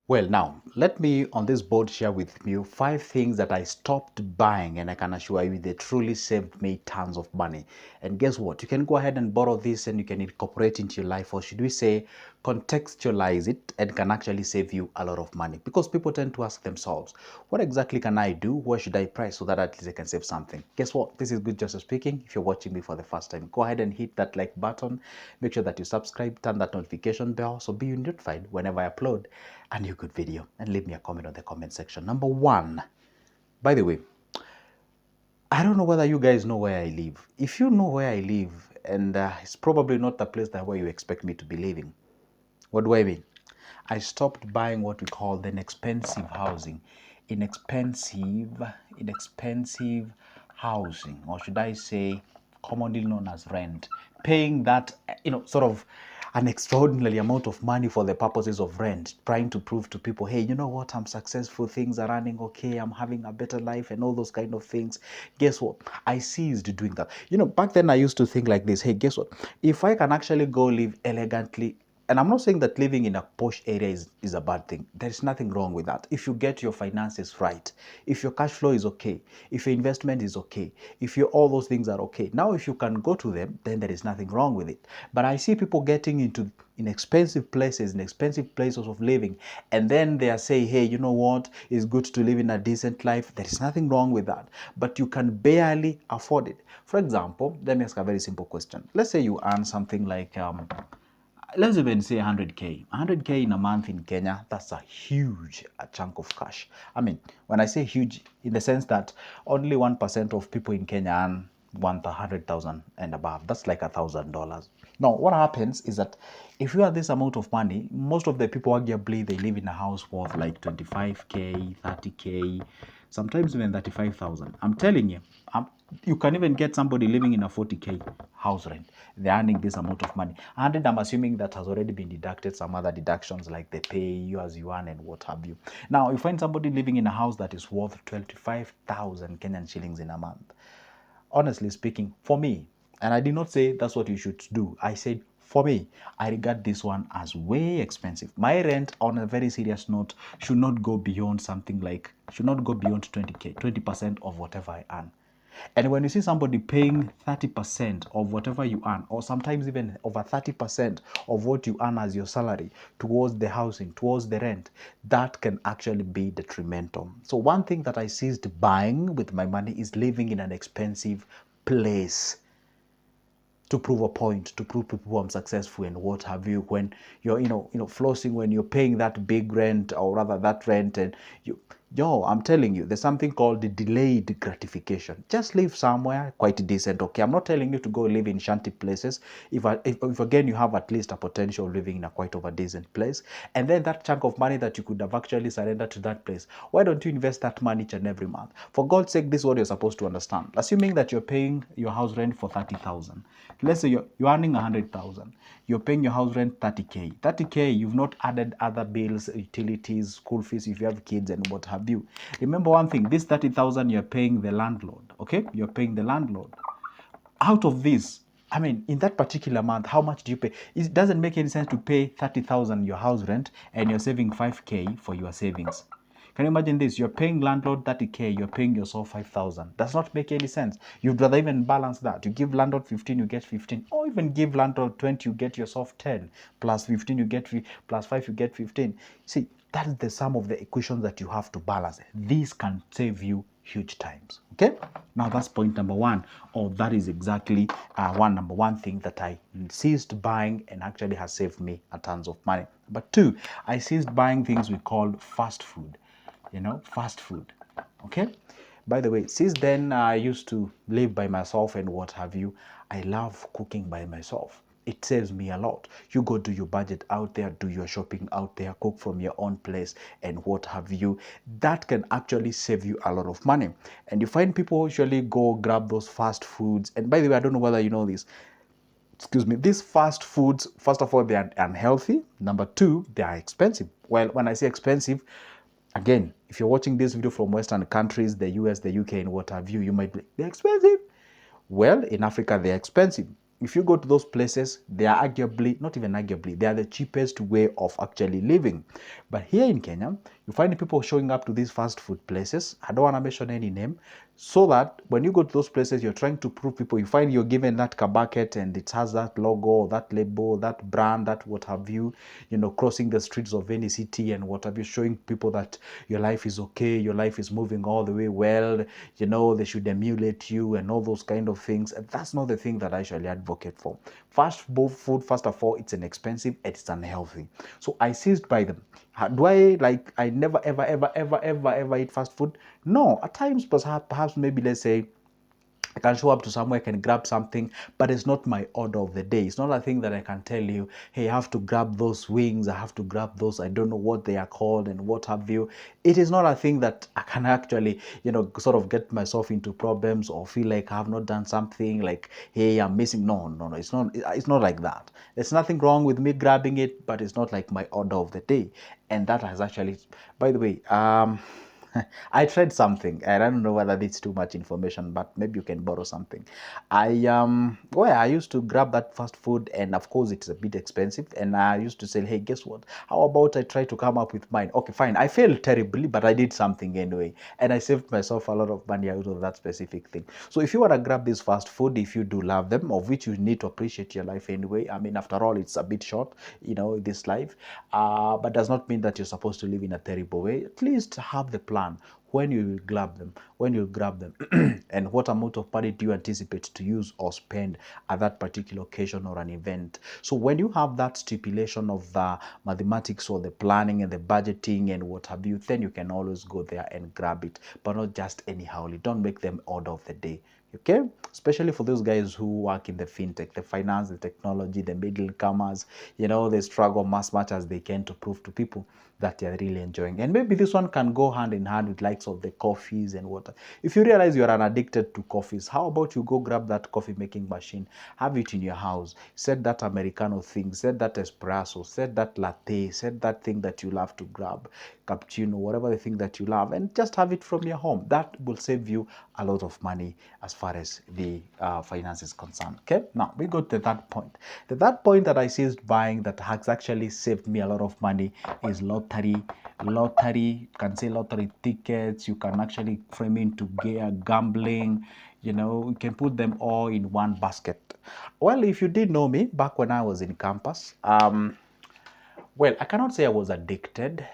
Well, now, let me on this board share with you 5 things that I stopped buying, and I can assure you they truly saved me tons of money. And guess what? You can go ahead and borrow this and you can incorporate into your life, or should we say, contextualize it, and can actually save you a lot of money. Because people tend to ask themselves, what exactly can I do? Where should I price so that at least I can save something? Guess what? This is Good Joseph speaking. If you're watching me for the first time, go ahead and hit that like button. Make sure that you subscribe, turn that notification bell so be notified whenever I upload a new good video, and leave me a comment on the comment section. Number one, by the way, I don't know whether you guys know where I live. If you know where I live, and it's probably not the place that where you expect me to be living. What do I mean? I stopped buying what we call the inexpensive housing. Inexpensive housing, or should I say commonly known as rent. Paying that, sort of an extraordinary amount of money for the purposes of rent, trying to prove to people, hey, you know what, I'm successful, things are running okay, I'm having a better life and all those kind of things. Guess what? I ceased doing that. Back then I used to think like this, hey, guess what? If I can actually go live elegantly, and I'm not saying that living in a posh area is a bad thing. There is nothing wrong with that. If you get your finances right, if your cash flow is okay, if your investment is okay, if all those things are okay. Now, if you can go to them, then there is nothing wrong with it. But I see people getting into inexpensive places of living, and then they are saying, hey, you know what? It's good to live in a decent life. There is nothing wrong with that. But you can barely afford it. For example, let me ask a very simple question. Let's say you earn something like let's even say 100K. 100K in a month in Kenya, that's a huge chunk of cash. I mean, when I say huge, in the sense that only 1% of people in Kenya earn 100,000 and above. That's like $1,000. Now, what happens is that if you have this amount of money, most of the people arguably they live in a house worth like 25K, 30K, sometimes even 35,000. I'm telling you, you can even get somebody living in a 40K house rent. They're earning this amount of money. And I'm assuming that has already been deducted some other deductions like the pay you as you earn and what have you. Now, you find somebody living in a house that is worth 25,000 Kenyan shillings in a month. Honestly speaking, for me, and I did not say that's what you should do. I said, for me, I regard this one as way expensive. My rent, on a very serious note, should not go beyond 20K, 20% of whatever I earn. And when you see somebody paying 30% of whatever you earn, or sometimes even over 30% of what you earn as your salary towards the housing, towards the rent, that can actually be detrimental. So one thing that I ceased buying with my money is living in an expensive place to prove a point, to prove people I'm successful and what have you. When you're, flossing, when you're paying that big rent, or rather that rent, and I'm telling you, there's something called the delayed gratification. Just live somewhere quite decent, okay? I'm not telling you to go live in shanty places. If again you have at least a potential living in a quite of a decent place, and then that chunk of money that you could have actually surrendered to that place, why don't you invest that money each and every month? For God's sake, this is what you're supposed to understand. Assuming that you're paying your house rent for 30,000. Let's say you're earning 100,000. You're paying your house rent 30K. 30K, you've not added other bills, utilities, school fees if you have kids and what have you. Remember one thing, this 30,000 you're paying the landlord, okay? You're paying the landlord. Out of this, I mean, in that particular month, how much do you pay? It doesn't make any sense to pay 30,000 your house rent and you're saving 5K for your savings. Can you imagine this? You're paying landlord 30K, you're paying yourself 5,000. Does not make any sense. You'd rather even balance that. You give landlord 15, you get 15. Or even give landlord 20, you get yourself 10. Plus 15, you get plus 5, you get 15. See, that is the sum of the equations that you have to balance. These can save you huge times. Okay, now that's point number one, or that is exactly number one thing that I ceased buying and actually has saved me a tons of money. But two, I ceased buying things we call fast food. Fast food. Okay, by the way, since then I used to live by myself and what have you. I love cooking by myself. It saves me a lot. You go do your budget out there, do your shopping out there, cook from your own place and what have you. That can actually save you a lot of money. And you find people usually go grab those fast foods. And by the way, I don't know whether you know this. Excuse me, these fast foods, first of all, they are unhealthy. Number two, they are expensive. Well, when I say expensive, again, if you're watching this video from Western countries, the US, the UK, and what have you, you might be, they're expensive. Well, in Africa, they're expensive. if you go to those places, they are arguably, not even arguably, they are the cheapest way of actually living. But here in Kenya, you find people showing up to these fast food places. I don't want to mention any name, so that when you go to those places, you're trying to prove people, you find you're given that bucket and it has that logo, that label, that brand, that what have you, crossing the streets of any city and what have you, showing people that your life is okay, your life is moving all the way well, they should emulate you and all those kind of things. And that's not the thing that I actually advocate for. Fast food, first of all, it's inexpensive and it's unhealthy. So I seized by them. Do I like, I never, ever, ever, ever, ever, ever eat fast food? No, at times, perhaps maybe let's say, I can show up to somewhere, I can grab something, but it's not my order of the day. It's not a thing that I can tell you, hey, I have to grab those wings, I have to grab those, I don't know what they are called and what have you. It is not a thing that I can actually, sort of get myself into problems or feel like I have not done something, like, hey, I'm missing. No, no, no, it's not like that. There's nothing wrong with me grabbing it, but it's not like my order of the day. And that has actually, by the way, I tried something, and I don't know whether it's too much information, but maybe you can borrow something. I used to grab that fast food, and of course it's a bit expensive. And I used to say, hey, guess what? How about I try to come up with mine? Okay, fine. I failed terribly, but I did something anyway, and I saved myself a lot of money out of that specific thing. So if you want to grab this fast food, if you do love them, of which you need to appreciate your life anyway. I mean, after all, it's a bit short, this life, but does not mean that you're supposed to live in a terrible way. At least have the plan when you will grab them, and what amount of money do you anticipate to use or spend at that particular occasion or an event. So when you have that stipulation of the mathematics or the planning and the budgeting and what have you, then you can always go there and grab it, but not just anyhow. Don't make them order of the day. Okay, especially for those guys who work in the fintech, the finance, the technology, the middle comers, they struggle as much as they can to prove to people that they're really enjoying. And maybe this one can go hand in hand with likes of the coffees and water. If you realize you're an addicted to coffees, how about you go grab that coffee making machine, have it in your house, set that Americano thing, set that espresso, set that latte, set that thing that you love to grab, cappuccino, whatever the thing that you love, and just have it from your home. That will save you a lot of money as far as the finance is concerned. Okay, now we go to that point. The third point that I ceased buying that has actually saved me a lot of money is lottery. You can say lottery tickets. You can actually frame into gear gambling. You can put them all in one basket. Well, if you did know me back when I was in campus, well, I cannot say I was addicted.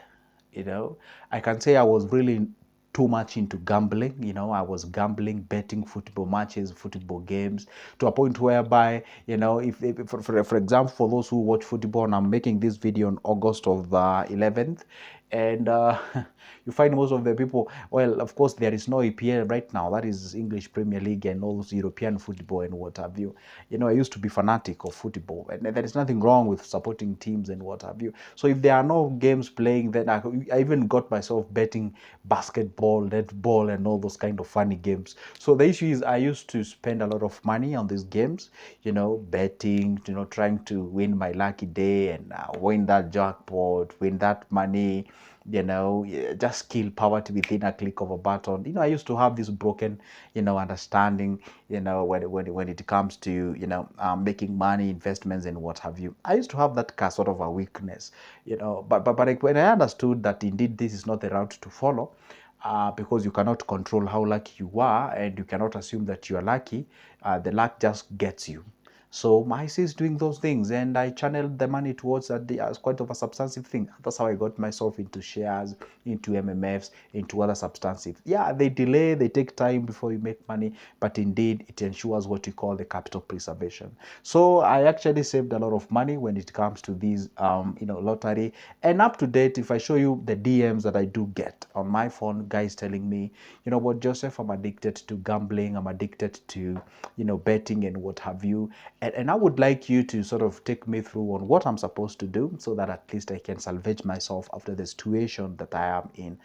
I can say I was really too much into gambling. I was gambling, betting football matches, football games, to a point whereby, if for example, for those who watch football, and I'm making this video on August of 11th, and you find most of the people, well, of course, there is no EPL right now. That is English Premier League and all those European football and what have you. I used to be fanatic of football, and there is nothing wrong with supporting teams and what have you. So if there are no games playing, then I even got myself betting basketball, netball, and all those kind of funny games. So the issue is I used to spend a lot of money on these games, betting, trying to win my lucky day and win that jackpot, win that money, just kill poverty within a click of a button. I used to have this broken, understanding, when it comes to, making money, investments, and what have you. I used to have that sort of a weakness, but like, when I understood that indeed this is not the route to follow, because you cannot control how lucky you are, and you cannot assume that you are lucky. The luck just gets you. So my sis doing those things, and I channeled the money towards that as quite of a substantive thing. That's how I got myself into shares, into MMFs, into other substantive. Yeah, they delay, they take time before you make money, but indeed it ensures what you call the capital preservation. So I actually saved a lot of money when it comes to these, lottery. And up to date, if I show you the DMs that I do get on my phone, guys telling me, what, Joseph, I'm addicted to gambling, I'm addicted to, betting and what have you. And I would like you to sort of take me through on what I'm supposed to do, so that at least I can salvage myself after the situation that I am in.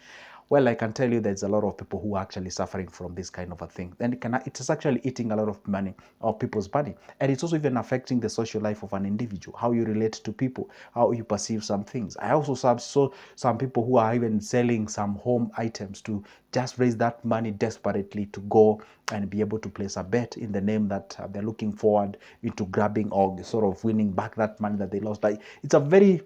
Well, I can tell you there's a lot of people who are actually suffering from this kind of a thing. And it is actually eating a lot of money, of people's money. And it's also even affecting the social life of an individual, how you relate to people, how you perceive some things. I also saw some people who are even selling some home items to just raise that money desperately to go and be able to place a bet in the name that they're looking forward into grabbing or sort of winning back that money that they lost. Like, it's a very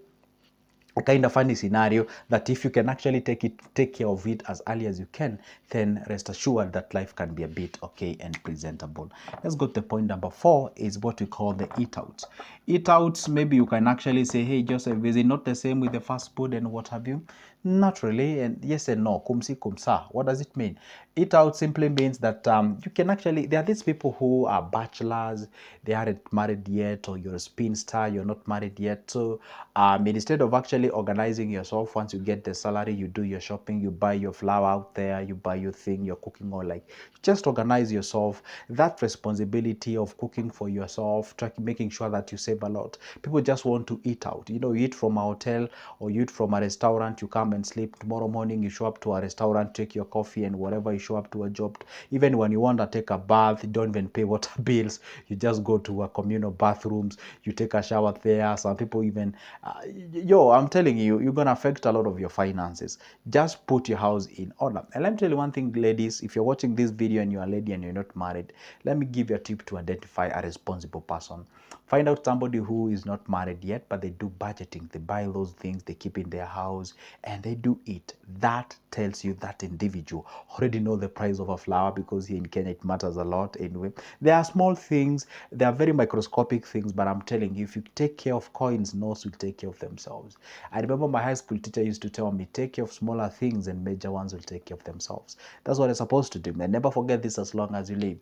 a kind of funny scenario that if you can actually take care of it as early as you can, then rest assured that life can be a bit okay and presentable. Let's go to point number 4, is what we call the eat outs. Eat outs, maybe you can actually say, hey Joseph, is it not the same with the fast food and what have you? Not really, and yes and no. Kumsi kumsa. What does it mean? Eat out simply means that you can actually, there are these people who are bachelors, they aren't married yet, or you're a spinster, you're not married yet. So instead of actually organizing yourself, once you get the salary, you do your shopping, you buy your flour out there, you buy your thing, you're cooking, or like, just organize yourself. That responsibility of cooking for yourself, making sure that you save a lot. People just want to eat out. You know, you eat from a hotel or you eat from a restaurant, you come and sleep. Tomorrow morning, you show up to a restaurant, take your coffee and whatever, you show up to a job. Even when you want to take a bath, you don't even pay water bills. You just go to a communal bathrooms, you take a shower there. Some people even, I'm telling you, you're going to affect a lot of your finances. Just put your house in order. And let me tell you one thing, ladies, if you're watching this video and you're a lady and you're not married, let me give you a tip to identify a responsible person. Find out somebody who is not married yet, but they do budgeting. They buy those things, they keep in their house, and they do it. That tells you that individual already know the price of a flower, because here in Kenya it matters a lot anyway. There are small things, there are very microscopic things, but I'm telling you, if you take care of coins, nose will take care of themselves. I remember my high school teacher used to tell me, take care of smaller things and major ones will take care of themselves. That's what you're supposed to do. And never forget this as long as you live.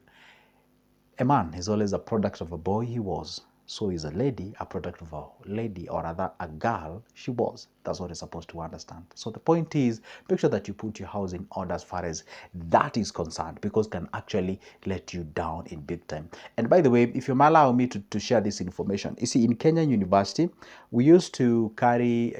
A man is always a product of a boy he was. So is a lady a product of a lady, or rather a girl she was. That's what you're supposed to understand. So the point is, make sure that you put your house in order as far as that is concerned, because it can actually let you down in big time. And by the way, if you might allow me to share this information, you see, in Kenyan University, we used to carry,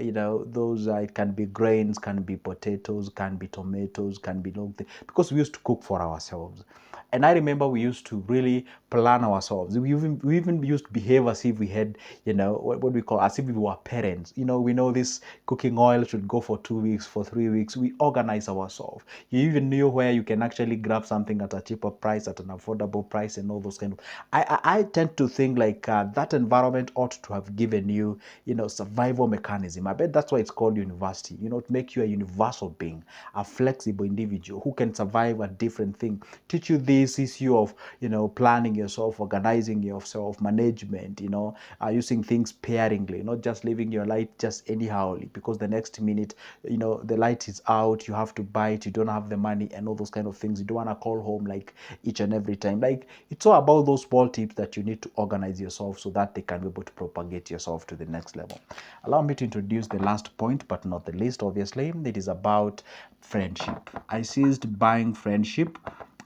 those, it can be grains, can be potatoes, can be tomatoes, can be long things, because we used to cook for ourselves. And I remember we used to really plan ourselves. We even used to behave as if we had, what we call, as if we were parents. We know this cooking oil should go for 2 weeks, for 3 weeks. We organize ourselves. You even knew where you can actually grab something at a cheaper price, at an affordable price, and all those kind of. I tend to think like that environment ought to have given you, survival mechanism. I bet that's why it's called university. To make you a universal being, a flexible individual who can survive a different thing. Teach you this issue of, planning yourself, organizing yourself, management, using things pairingly, not just leaving your light just anyhowly, because the next minute, the light is out, you have to buy it, you don't have the money, and all those kind of things. You don't want to call home like each and every time. Like, it's all about those small tips that you need to organize yourself so that they can be able to propagate yourself to the next level. Allow me to introduce the last point, but not the least, obviously. It is about friendship. I ceased buying friendship,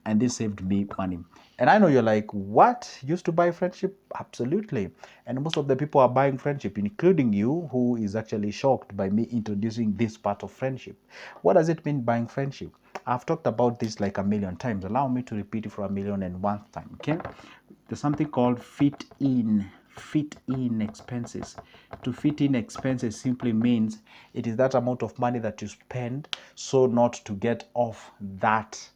and this saved me money. And I know you're like, what? Used to buy friendship? Absolutely. And most of the people are buying friendship, including you, who is actually shocked by me introducing this part of friendship. What does it mean, buying friendship? I've talked about this like a million times. Allow me to repeat it for 1,000,001 time, okay? There's something called fit in expenses. To fit in expenses simply means it is that amount of money that you spend so not to get off that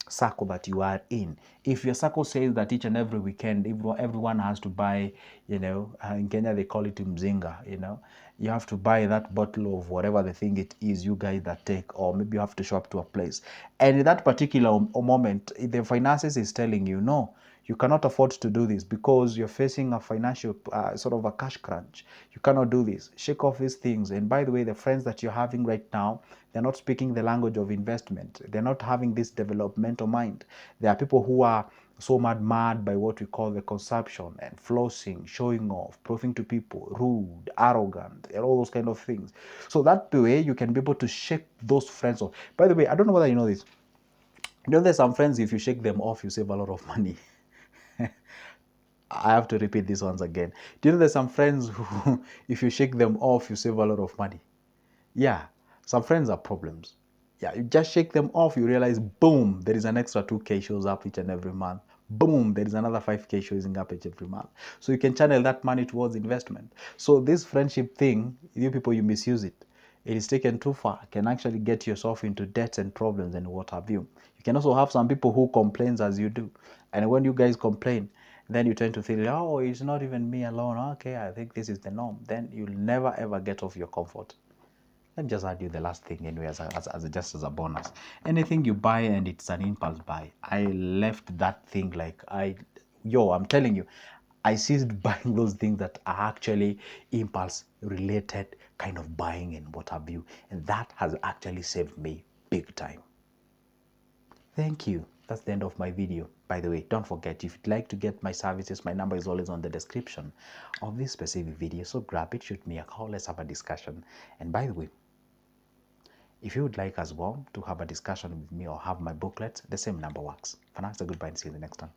circle that you are in. If your circle says that each and every weekend everyone has to buy, in Kenya they call it mzinga, you have to buy that bottle of whatever the thing it is you guys that take, or maybe you have to show up to a place, and in that particular moment the finances is telling you, no, you cannot afford to do this because you're facing a financial sort of a cash crunch. You cannot do this. Shake off these things. And by the way, the friends that you're having right now, they're not speaking the language of investment. They're not having this developmental mind. There are people who are so mad by what we call the consumption and flossing, showing off, proving to people, rude, arrogant, and all those kind of things. So that way you can be able to shake those friends off. By the way, I don't know whether you know this. There's some friends, if you shake them off, you save a lot of money. I have to repeat this once again. Do you know there's some friends who, if you shake them off, you save a lot of money? Yeah, some friends are problems. Yeah, you just shake them off, you realize, boom, there is an extra 2K shows up each and every month. Boom, there is another 5K showing up each every month. So you can channel that money towards investment. So this friendship thing, you people, you misuse it. It is taken too far, can actually get yourself into debts and problems and what have you. You can also have some people who complains as you do. And when you guys complain, then you tend to think, oh, it's not even me alone. Okay, I think this is the norm. Then you'll never ever get off your comfort. Let me just add you the last thing anyway, just as a bonus. Anything you buy and it's an impulse buy, I left that thing like I'm telling you, I ceased buying those things that are actually impulse related kind of buying and what have you. And that has actually saved me big time. Thank you. That's the end of my video. By the way, don't forget, if you'd like to get my services, my number is always on the description of this specific video. So grab it, shoot me a call, let's have a discussion. And by the way, if you would like as well to have a discussion with me or have my booklet, the same number works. For now, it's a goodbye and see you the next time.